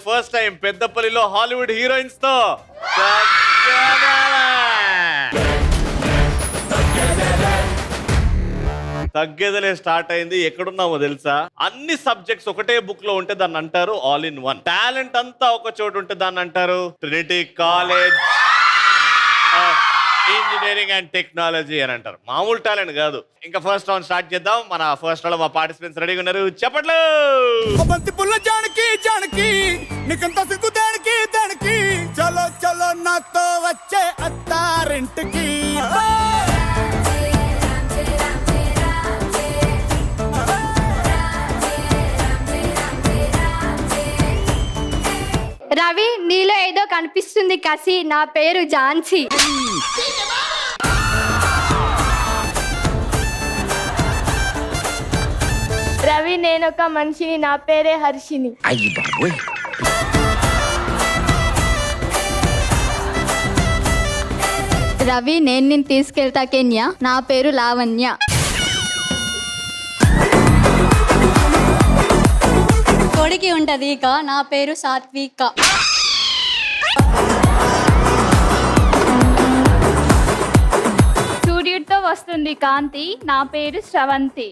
First time పెద్దపల్లిలో Hollywood heroines తో తగ్గేదలే start అయింది. ఎక్కడున్నామో తెలుసా? అన్ని సబ్జెక్ట్స్ ఒకటే బుక్ లో ఉంటే దాన్ని అంటారు ఆల్ ఇన్ వన్. టాలెంట్ అంతా ఒక చోటు ఉంటే దాన్ని అంటారు Trinity college engineering and technology అని అంటారు. మామూలు టాలెంట్ కాదు. ఇంకా ఫస్ట్ రౌండ్ స్టార్ట్ చేద్దాం. మన ఫస్ట్ రౌండ్ మా పార్టిసిపెంట్స్ రెడీగా ఉన్నారు. చెప్పట్లు. చలో చలో నాతో వచ్చే అత్తారింటికి. రవి, నీలో ఏదో కనిపిస్తుంది కసి. నా పేరు ఝాన్సీ. రవి, నేనొక మనిషిని. నా పేరే హర్షిని. రవి, నేను నిన్ను తీసుకెళ్తా కెన్యా. నా పేరు లావణ్య. కొడుకి ఉంటది ఇక. నా పేరు సాత్విక. సూర్యుడితో వస్తుంది కాంతి. నా పేరు శ్రవంతి.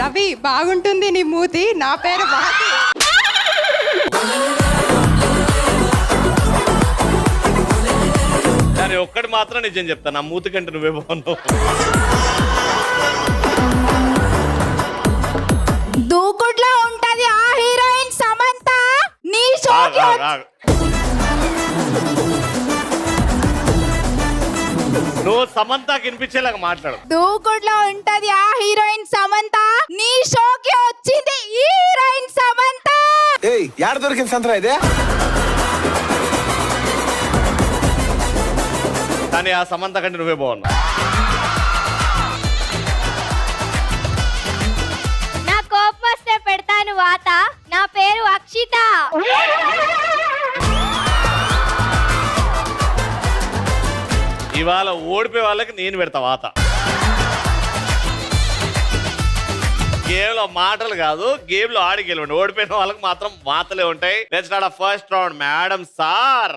రవి, బాగుంటుంది నీ మూతి. నా పేరు భారతి. కానీ ఒక్కటి మాత్రం నిజం చెప్తా, నా మూతి కంటే నువ్వే బాగున్నావు. దూకుడులో ఉంటది ఆ హీరోయిన్ సమంత. నీ నువ్వు సమంతకి వినిపించేలాగా మాట్లాడు. దూకుడులో ఉంటది ఆ హీరోయిన్ సమంత. నీ షోకి వచ్చింది ఈ హీరోయిన్ సమంత. యాడ దొరికింది సంతరా ఇదే? కానీ ఆ సమంత కంటే నువ్వే బాగున్నావు. నా కోపం వస్తే పెడతాను వాత. నా పేరు అక్షిత. ఇవాళ ఓడిపోయే వాళ్ళకి నేను పెడతా వాత. గేమ్ లో మాటలు కాదు, గేమ్ లో ఆడి గెలవండి. ఓడిపోయిన వాళ్ళకి మాత్రం వాతలే ఉంటాయి. Let's start first round. Madam sir.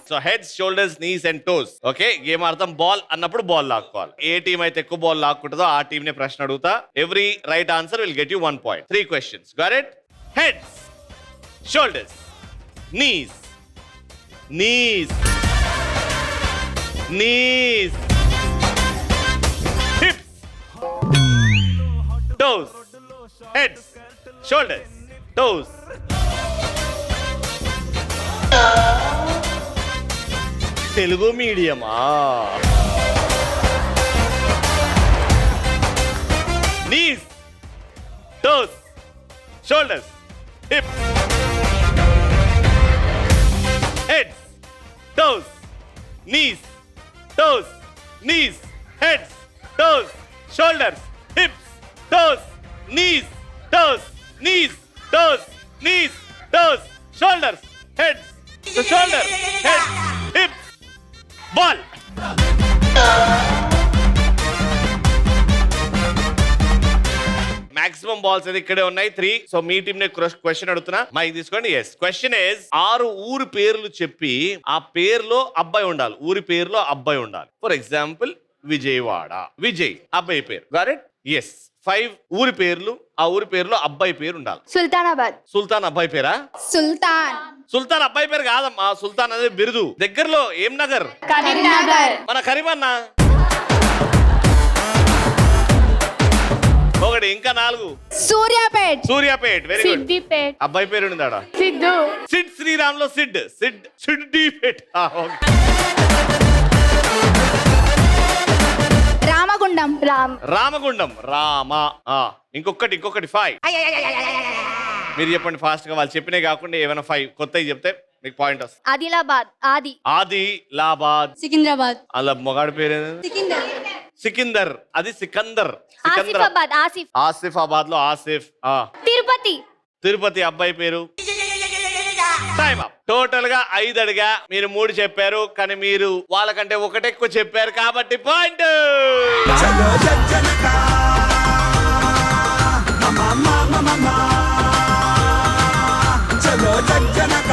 So heads, shoulders, knees and toes. Okay, game అర్థం. బాల్ అన్నప్పుడు బాల్ లాక్కోవాలి. ఏ టీం అయితే ఎక్కువ బాల్ లాక్కుంటుందో ఆ టీం నే ప్రశ్న అడుగుతా. Every right answer will get you 1 point. 3 questions. Got it? Heads, shoulders, knees, knees, knees, hips, toes. Heads, shoulders, toes. Telugu మీడియమా? Knees, toes, shoulders, hips, heads, toes, knees, toes, knees, heads, toes, shoulders, hips, toes, knees, toes, knees, toes, knees, toes, shoulders, heads, shoulder, heads, hips, ball. Maximum balls అయితే ఇక్కడే ఉన్నాయి 3. So మీ team నే question అడుగుతున్నా, mic తీసుకోండి. Yes, question is 6 ఊరు పేర్లు చెప్పి ఆ పేరులో అబ్బాయి ఉండాలి. ఊరి పేరులో అబ్బాయి ఉండాలి. ఫర్ ఎగ్జాంపుల్ విజయవాడ, విజయ్ అబ్బాయి పేరు. Got it? ఎస్. 5 ఊరి పేర్లు, ఆ ఊరి పేరులో అబ్బాయి పేరు ఉండాలి. సుల్తానాబాద్. సుల్తాన్ అబ్బాయి పేరా? సుల్తాన్. సుల్తాన్ అబ్బాయి పేరు కాదమ్మా. సుల్తాన్ అనేది బిరుదు. దగ్గరలో ఏం నగర్? కరీంనగర్. మన కరీమన్న. ఒకటి, ఇంకా 4. సూర్యాపేట్. సూర్యాపేట్. Very good. సిద్దిపేట్. అబ్బాయి పేరు ఉందాడా? సిద్ధు. సిడ్ శ్రీరామ్ లో సిడ్. సిడ్డిపేట్. రామగుండం. రామగుండం. రామ. ఇంకొకటి 5. మీరు చెప్పండి ఫాస్ట్ గా. వాళ్ళు చెప్పినే కాకుండా ఏమైనా 5 కొత్తవి చెప్తే మీకు పాయింట్ వస్తుంది. ఆదిలాబాద్. ఆదిలాబాద్. సికింద్రాబాద్. అలా మొగాడి పేరు సికిందర్. అది సికందర్. ఆసిఫాబాద్. ఆసిఫ్. ఆసిఫాబాద్ లో ఆసిఫ్. తిరుపతి. తిరుపతి అబ్బాయి పేరు? Time up. టోటల్ గా 5 అడిగా, మీరు 3 చెప్పారు, కానీ మీరు వాళ్ళకంటే ఒకటి ఎక్కువ చెప్పారు కాబట్టి పాయింట్. చలో జనక చలో Janaka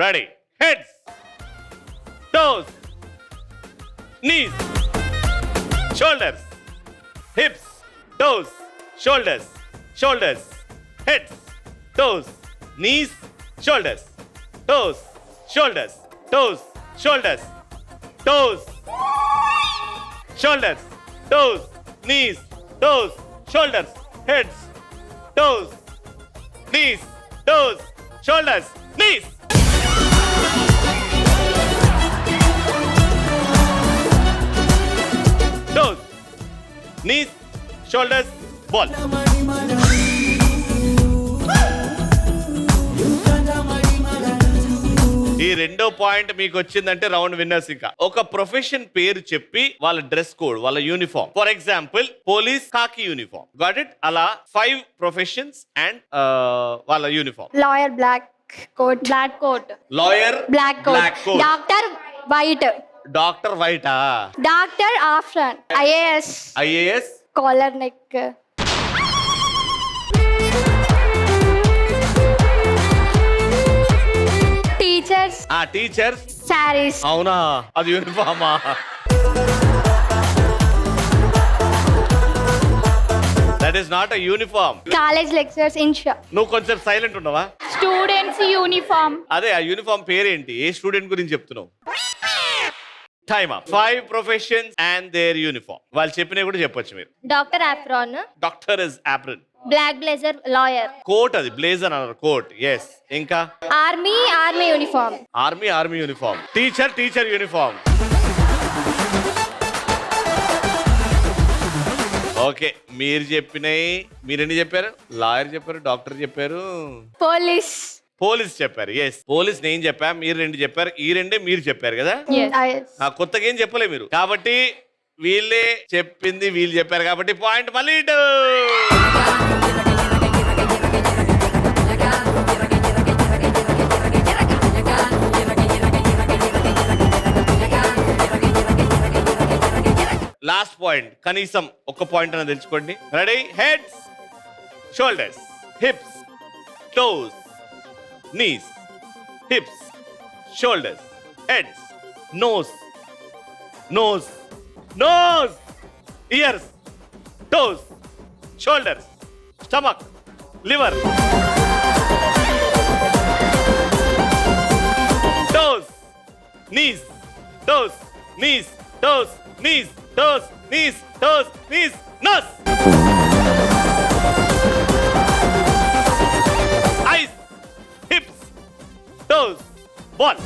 ready. Heads, toes, knees, shoulders, hips, toes, shoulders, shoulders, heads, toes, knees, shoulders, toes, shoulders, toes, shoulders, toes, shoulders, toes, knees, toes, shoulders, heads, toes, knees, toes, shoulders, knees. Toes, knees, shoulders, ball. ఈ రెండో point మీకు వచ్చిందంటే round winners. ఇంకా ఒక profession పేరు చెప్పి వాళ్ళ dress code, వాళ్ళ uniform. For example police khaki uniform. Got it? అలా 5 ప్రొఫెషన్స్ అండ్ వాళ్ళ uniform. Lawyer black coat, black coat. Lawyer black coat. Doctor white. Doctor వైటా? డాక్టర్ ఆఫ్షన్. IAS. IAS. Collar neck. Teachers. Teachers saris. అవునా? అది యూనిఫామా? That is not a uniform. College lecturers. నువ్వు కొంచెం silent ఉన్నావా? Students uniform. అదే ఆ యూనిఫామ్ పేరేంటి? ఏ స్టూడెంట్ గురించి చెప్తున్నావు? Time up. 5 professions and their uniform. వాళ్ళు చెప్పినవి కూడా చెప్పొచ్చు మీరు. Doctor apron. Doctor is apron. Black blazer. Lawyer. Coat, అది బ్లేజర్ అన్నారు. కోట్. ఎస్. ఇంకా army uniform. Army uniform. Teacher uniform. Okay, మీరు చెప్పినవి. మీరెన్ని చెప్పారు? లాయర్ చెప్పారు, డాక్టర్ చెప్పారు, పోలీస్ చెప్పారు. ఎస్, పోలీస్ నేను చెప్పా, మీరు 2 చెప్పారు. ఈ 2 మీరు చెప్పారు కదా. కొత్తగా ఏం చెప్పలే మీరు. కాబట్టి వీళ్ళే చెప్పింది వీళ్ళు చెప్పారు కాబట్టి పాయింట్ మళ్ళీ ఇటు. లాస్ట్ పాయింట్, కనీసం ఒక పాయింట్ అని తెలుసుకోండి. Ready? Heads, shoulders, hips, toes, knees, hips, shoulders, heads, nose, ears, toes, shoulders, stomach, liver, toes, knees, nose, eyes, hips, toes, ball.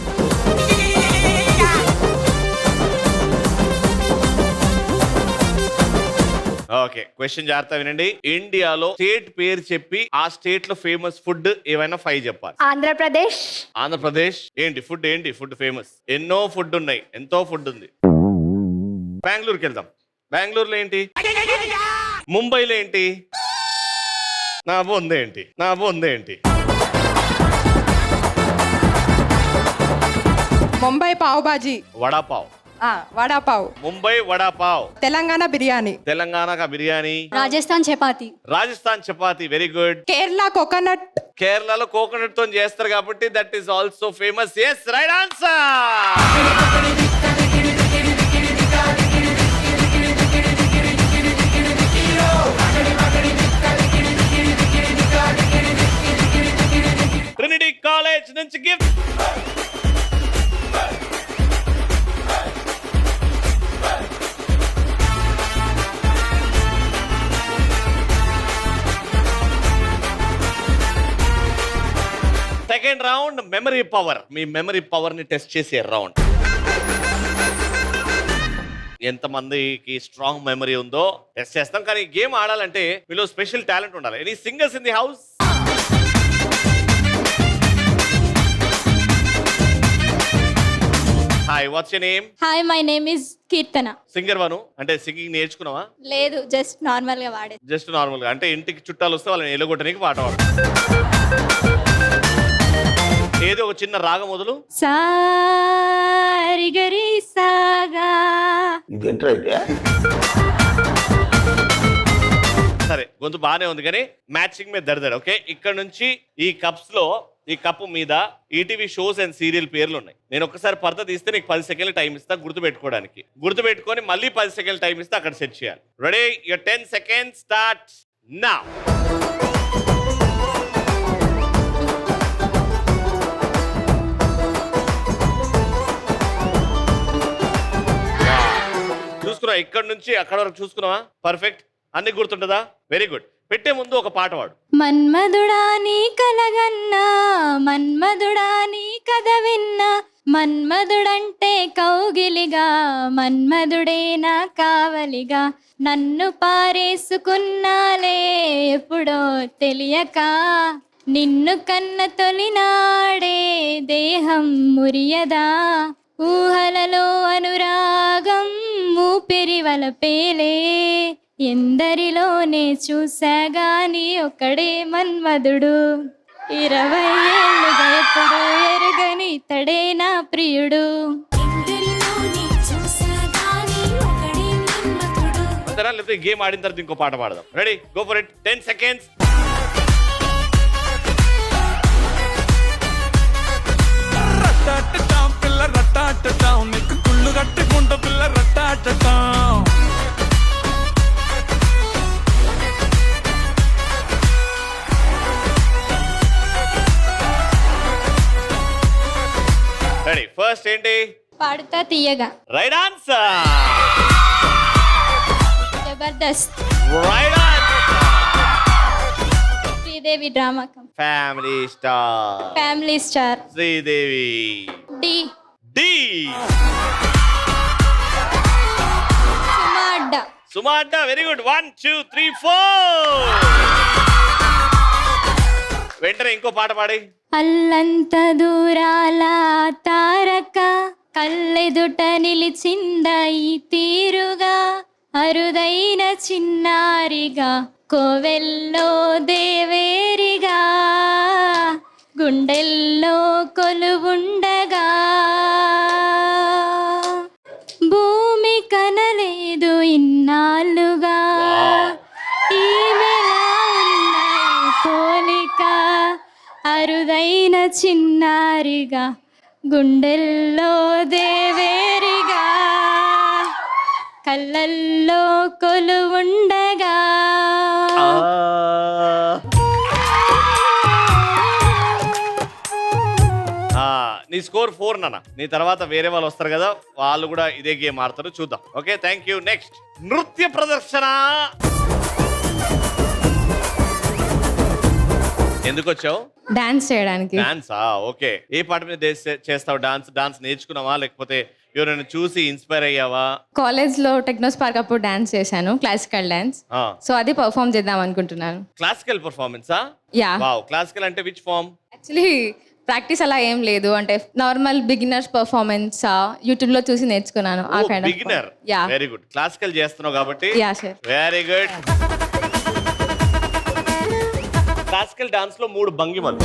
Okay, question జాగ్రత్త వినండి. ఇండియాలో స్టేట్ పేరు చెప్పి ఆ స్టేట్ లో ఫేమస్ ఫుడ్ ఏమైనా 5 చెప్పాలి. ఆంధ్రప్రదేశ్. ఏంటి ఫుడ్? ఏంటి ఫుడ్ ఫేమస్? ఎన్నో ఫుడ్ ఉన్నాయి, ఎంతో ఫుడ్ ఉంది. బెంగళూరుకి వెళ్దాం. బెంగళూరులో ఏంటి? ముంబైలో ఏంటి? నా బొందేంటి? ముంబై పావ్ బాజీ. వడాపావ్. వడాపావ్. ముంబై వడాపావ్. తెలంగాణ బిర్యానీ. తెలంగాణ కా biryani. Rajasthan chapati. Very good. Kerala coconut. కేరళలో కోకోనట్ తో చేస్తారు కాబట్టి that is also famous. Yes, right answer. Trinity College నుంచి gift. Second round memory power. మీ మెమరీ పవర్ ని టెస్ట్ చేసే రౌండ్. ఎంతమందికి స్ట్రాంగ్ మెమరీ ఉందో టెస్ట్ చేస్తాం. కానీ గేమ్ ఆడాలంటే మీలో స్పెషల్ టాలెంట్ ఉండాలి. Any singers in the house? Hi what's your name? Hi my name is Keerthana. Singer వను అంటే సింగింగ్ నేర్చుకున్నావా? లేదు, జస్ట్ నార్మల్ గా వాడే. జస్ట్ నార్మల్ గా అంటే ఇంటికి చుట్టాలు వస్తే వాళ్ళని ఎలగొట్టడానికి పాట పాడు. ఏదో ఒక చిన్న రాగం మొదలు. సారిగరి సాగా. సరే గొంతు బాగానే ఉంది కానీ మ్యాచింగ్ మీద దడదడ. ఓకే, ఇక్కడ నుంచి ఈ కప్స్ లో ఈ కప్పు మీద ఈటీవీ షోస్ అండ్ సీరియల్ పేర్లు ఉన్నాయి. నేను ఒక్కసారి పర్ద తీస్తే నీకు 10 సెకండ్లు టైం ఇస్తా గుర్తు పెట్టుకోవడానికి. గుర్తు పెట్టుకొని మళ్ళీ 10 సెకండ్లు టైం ఇస్తే అక్కడ సెట్ చేయాలి. Ready? Your 10 seconds start now. చూసుకున్నావా? ఇక్కడ నుంచి అక్కడ వరకు చూసుకున్నావా? పర్ఫెక్ట్. అన్ని గుర్తుంటుందా? Very good. పెట్టే ముందు ఒక పాట పాడు. మన్మధుడా నీ కలగన్నా, మన్మధుడా నీ కథ విన్నా, మన్మధుడంటే కౌగిలిగా, మన్మధుడే నా కావలిగా, నన్ను పారేసుకున్నాలే ఎప్పుడో తెలియక, నిన్ను కన్న తొలినాడే దేహం మురియదా, ఊహలలో అనురాగం ఊపిరి వలపేలే, ఎందరిలోనే చూసాగాని ఒక్కడే మన్మధుడు, 20 ఏళ్ళుగా ఎప్పుడు ఎరుగని తడే నా ప్రియుడు. అంతేనా? లేకపోతే గేమ్ ఆడిన తర్వాత ఇంకో పాట పాడదాం. Ready? Go for it. 10 seconds. రట్టాటటాం పిల్ల రట్టాటటాం నీకు కుళ్ళు కట్టుకుంట పిల్ల రట్టాటటాం. రెడీ? ఫస్ట్ ఏంటి? Paadutha Theeyaga. Right answer. Jabardasth. Right answer. Sridevi drama company. Family star. Family star. Sridevi. D. D. Suma Adda. Suma Adda. Very good. 1 2 3 4. వెంటనే ఇంకో పాట పాడి. అల్లంత దూరాల తారక కళ్ళెదుట నిలిచింద ఈ తీరుగా, అరుదైన చిన్నారిగా కోవెల్లో దేవేరిగా, గుండెల్లో కొలువుండగా, భూమి కనలేదు ఇన్నాళ్ళుగా, ఈమెలా ఉన్నాయి పోలిక, అరుదైన చిన్నారిగా గుండెల్లో దేవేరిగా, కళ్ళల్లో కొలువుండగా. నీ స్కోర్ 4 నాన్న. నీ తర్వాత వేరే వాళ్ళు వస్తారు కదా, వాళ్ళు కూడా ఇదే గేమ్ ఆడతారు. చూద్దాం. Okay, thank you. నెక్స్ట్ నృత్య ప్రదర్శన. ఎందుకు వచ్చావు? డాన్స్ చేయడానికి. డాన్సా? ఓకే. ఏ పాట మీద చేస్తావు డాన్స్? డాన్స్ నేర్చుకున్నావా లేకపోతే ఎవరైనా చూసి ఇన్స్పైర్ అయ్యావా? కాలేజ్ లో టెక్నో స్పార్క్ అప్పుడు డాన్స్ చేశాను, క్లాసికల్ డాన్స్. సో అది పర్ఫామ్ చేద్దాం అనుకుంటున్నాను. క్లాసికల్ పర్ఫార్మెన్సా? యా. వావ్. క్లాసికల్ అంటే విచ్ ఫామ్? యాక్చువల్లీ ప్రాక్టీస్ అలా ఏం లేదు, అంటే నార్మల్ బిగినర్స్ పర్ఫార్మెన్స్ యూట్యూబ్ లో చూసి నేర్చుకున్నాను. ఆ kind of. Beginner. Yeah. Very good. Classical చేస్తున్నావు కాబట్టి. Yeah sir. Very good. Classical dance లో 3 భంగిమలు.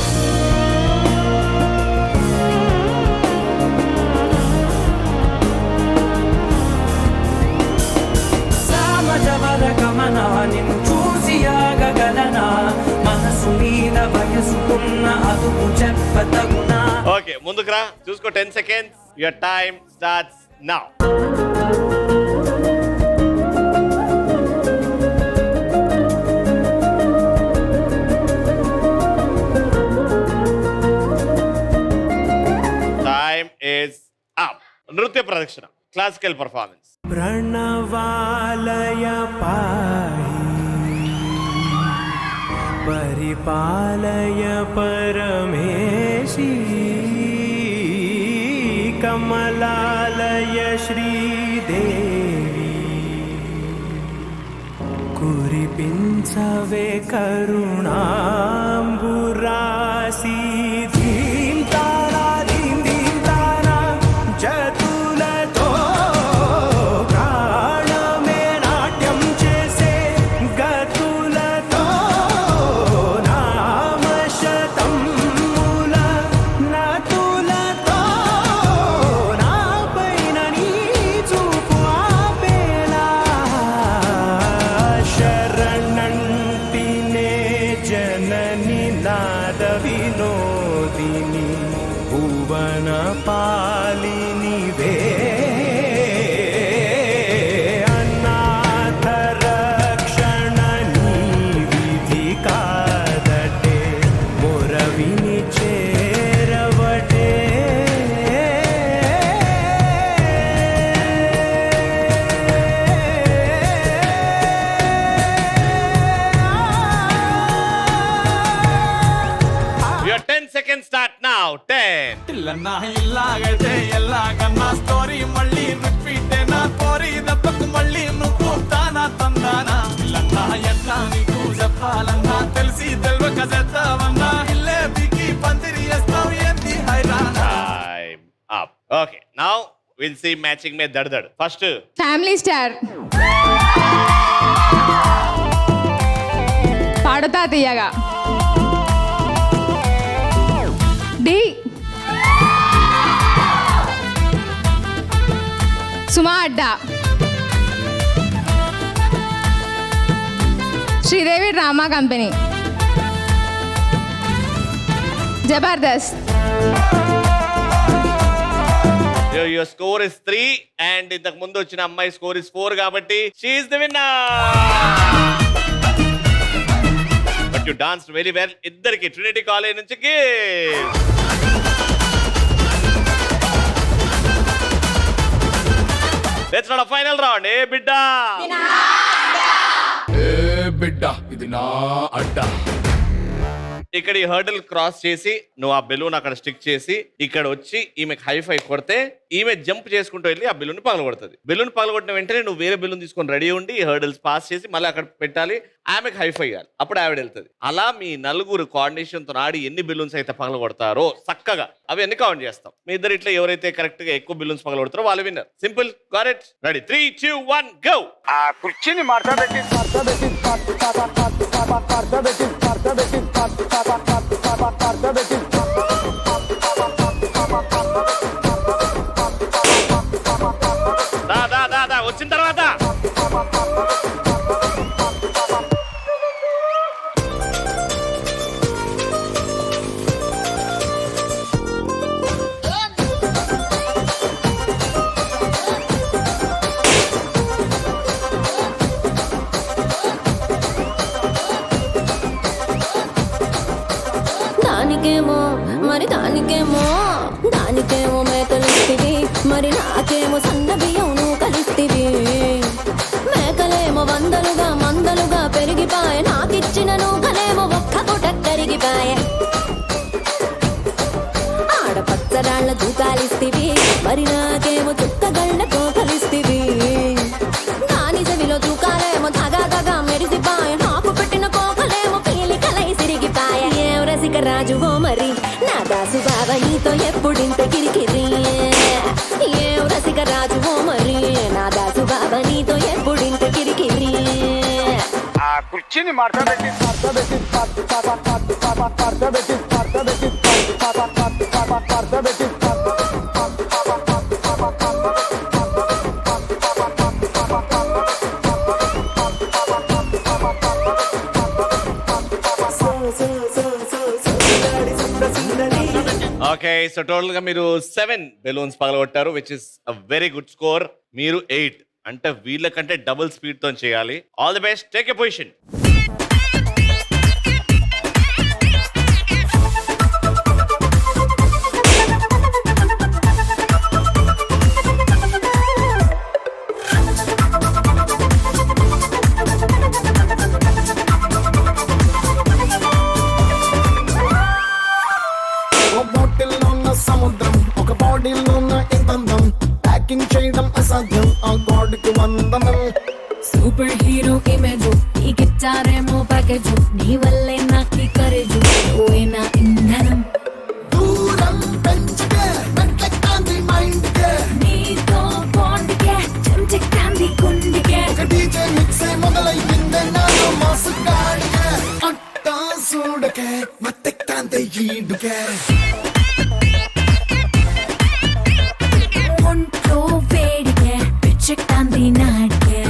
సామజవర గమన నిన్ను చూసి ఆగగలనా, మనసు మీద వయసుకున్న అదుపు చెప్పతగునా. ఓకే, ముందుకు రా. చూసుకో. 10 seconds. Your time starts now. Time is up. నృత్య ప్రదర్శన, క్లాసికల్ పర్ఫార్మెన్స్. ప్రణవాలయ పాహి పరిపాలయ పరమేశి, కమలాలయ శ్రీదేవి కురిపించవే కరుణాంబురాసి, ధీం తారా ధీం ధీం తారా చతుర్ ఇల్లన్నా ఇల్లాగైతే ఎల్లాగన్నా స్టోరీ మళ్ళీ రిపీట్ నా కోరి దెబ్బకు మళ్ళీ నువ్వు తానా తందానా ఇల్లన్నా ఎట్లా నీకు చెప్పాలన్నా తెలిసి తెలియక చేస్తావన్నా ఇల్లే బికి పందిరి వేస్తావు ఏంది హైరానా time up okay now will see matching మే దడ్ first family star Paadutha Theeyaga D Suma Adda Sridevi drama company Jabardasth your score is 3 and ఇంతకు ముందు వచ్చిన అమ్మాయి స్కోర్ ఇస్ 4 కాబట్టి she is the winner but you danced very well ఇద్దరికి ట్రినిటీ కాలేజ్ నుంచి లెట్స్ నాట్ ఫైనల్ రౌండ్ ఏ బిడ్డా బిడ్డ ఇది నా అడ్డా ఇక్కడ ఈ హర్డల్ క్రాస్ చేసి నువ్వు ఆ బెలూన్ అక్కడ స్టిక్ చేసి ఇక్కడ వచ్చి ఈమెకి హై కొడితే ఈమె జంప్ చేసుకుంటూ వెళ్ళి ఆ బెలూన్ పగలగొడుతుంది బెలూన్ పగలగొట్టిన వెంటనే నువ్వు వేరే బెలూన్ తీసుకొని రెడీ ఉండి ఈ హర్డల్స్ పాస్ చేసి మళ్ళీ అక్కడ పెట్టాలి ఆమెకు హై ఇవ్వాలి అప్పుడు ఆవిడ వెళ్తుంది అలా మీ నలుగురు కోఆర్డినేషన్ తో ఆడి ఎన్ని బెలూన్స్ అయితే పగలగొడతారో చక్కగా అవి ఎన్ని కౌంట్ చేస్తాం మీ ఇద్దరు ఇట్లా ఎవరైతే కరెక్ట్ గా ఎక్కువ బెలూన్స్ పగలగొడతారో వాళ్ళు winner simple correct ready 3 2 1 go ఆ కుర్చీని మార్చబెట్టి దా వచ్చిన తర్వాత దానికేమో మరి దానికేమో మేకలిస్తివి మరి నాకేమో సన్న బియ్యం నువ్వు కలిస్తివి మేకలేమో మందలుగా పెరిగిపాయ నాకిచ్చిన నూకలేమో ఒక్క పూట కరిగిపాయ ఆడపచ్చరాళ్ళ దూకాలిస్తివి మరి నాకేమో చుక్కగళ్ళతో కలిస్తివి దాని చెవిలో దూకాలేమో దగా మెరిసిపాయ నాకు పెట్టిన కోకలేమో పీలికలై సిరిగిపాయ ఏం రసిక రాజువో మరి నా దాసు బావ నీతో ఎప్పుడింత కిరికిరి ఏం రసిక రాజువో మరి నా దాసు బావ నీతో ఎప్పుడింత కిరికిరి ఆ కుర్చీని మార్చబెట్టి ఓకే సో టోటల్ గా మీరు 7 బెలూన్స్ పగలగొట్టారు which is a very good score మీరు 8 అంటే వీళ్ళకంటే డబుల్ స్పీడ్ తో చేయాలి all the best take a position సముద్రం ఒక బాడీలో ఉన్న ఇంతందం ప్యాకింగ్ చేయడం అసాధ్యం ఆ గాడ్కి వందనం సూపర్ హీరో ఇమేజ్ నీకిచ్చారేమో ప్యాకేజ్ నీ వల్లే నాకు కరేజ్ ఓయినా ఇంధనం దూరం పెంచకే మెట్లెక్కాంది మైండ్కే నీతో బాండ్కే చెంచెక్కాంది గుండెకే ఒక డీజే మిక్సే మొదలైందే నాలో మాసు గాడికే అట్టా చూడకే మత్తెక్కాంది ఈడుకే ఒంట్లో వేడికే పిచ్చెక్కాంది నాడికే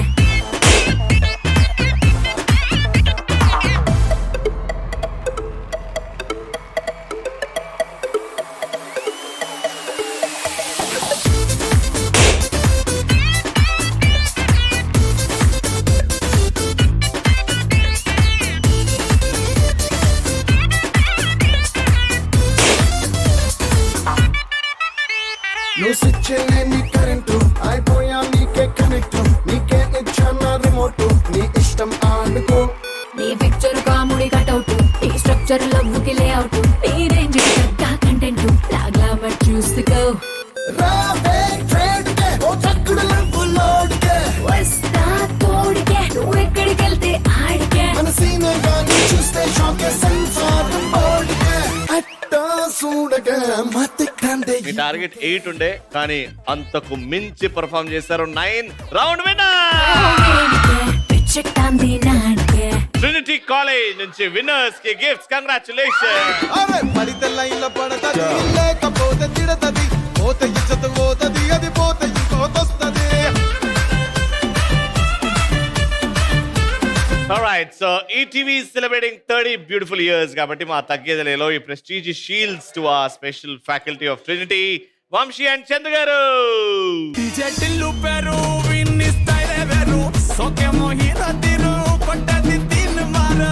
నువ్వు స్విచ్ చేయని కరెంటు అయిపోయా నీకే కనెక్ట్ నీకే ఇచ్చాన రిమోట్ నీ ఇష్టం ఆడుకో నీ పిక్చర్ కాముడి కటౌట్ నీ స్ట్రక్చర్ లవ్వుకి లేఅవుట్ నీ రేంజ్ తగ్గ కంటెంట్ లాగ్లా మట్ మీ టార్గెట్ 8 ఉండే కానీ అంతకు మించి పర్ఫామ్ చేశారు. 9 రౌండ్ విన్నర్ ట్రినిటీ కాలేజ్ నుంచి విన్నర్స్ కి గిఫ్ట్స్. కంగ్రాచులేషన్. అరే పడితే లైన్ల పడతది లేకపోతే తిడతది పోతే ఇచ్చత పోతది అది పోతే ఇంకోతొస్తది. Alright, so ETV is celebrating 30 beautiful years కాబట్టి మా తగ్గేదలేలో ఈ prestigious shields to our special faculty of Trinity, Vamsi and Chandu గారు. చెట్టిల్లు పేరు విన్ని స్టైల్ వేరు సోకేమో హీరో తీరు కొట్టది తిన్ మారు.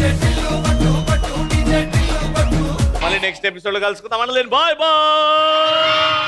చెట్టిల్లు పట్టు పట్టు చెట్టిల్లు పట్టు. మళ్ళీ నెక్స్ట్ ఎపిసోడ్ లో కలుసుకుందాం. Bye bye.